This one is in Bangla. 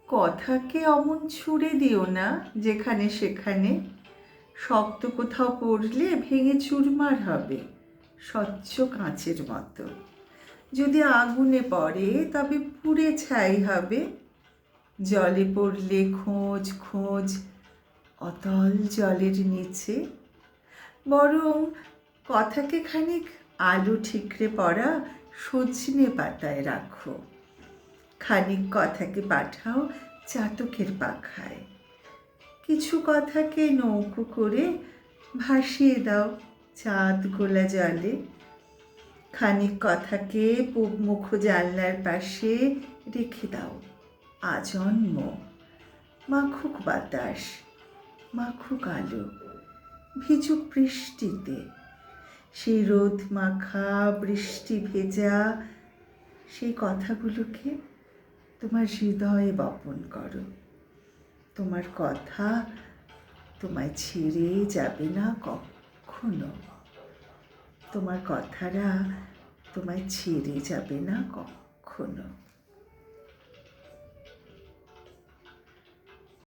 কথাকে অমন ছুঁড়ে দিও না যেখানে সেখানে। শক্ত কোথাও পড়লে ভেঙে চুরমার হবে, স্বচ্ছ কাঁচের মতো। যদি আগুনে পড়ে তবে পুড়ে ছাই হবে। জলে পড়লে খোঁজ খোঁজ অতল জলের নিচে। বরং কথাকে খানিক আলো ঠিকরে পড়া সজনে পাতায় রাখো। খানিক কথাকে পাঠাও চাতকের পাখায়। কিছু কথাকে নৌকো করে ভাসিয়ে দাও চাঁদ গোলা জলে। খানিক কথাকে পূবমুখ জানলার পাশে রেখে দাও আজন্ম। মাখুক বাতাস, মাখুক আলো, ভিজুক বৃষ্টিতে। সেই রোদ মাখা বৃষ্টি ভেজা সেই কথাগুলোকে তোমার হৃদয়ে বপন করো। তোমার কথা তোমায় ছেড়ে যাবে না কখনো। তোমার কথারা তোমায় ছেড়ে যাবে না কখনো।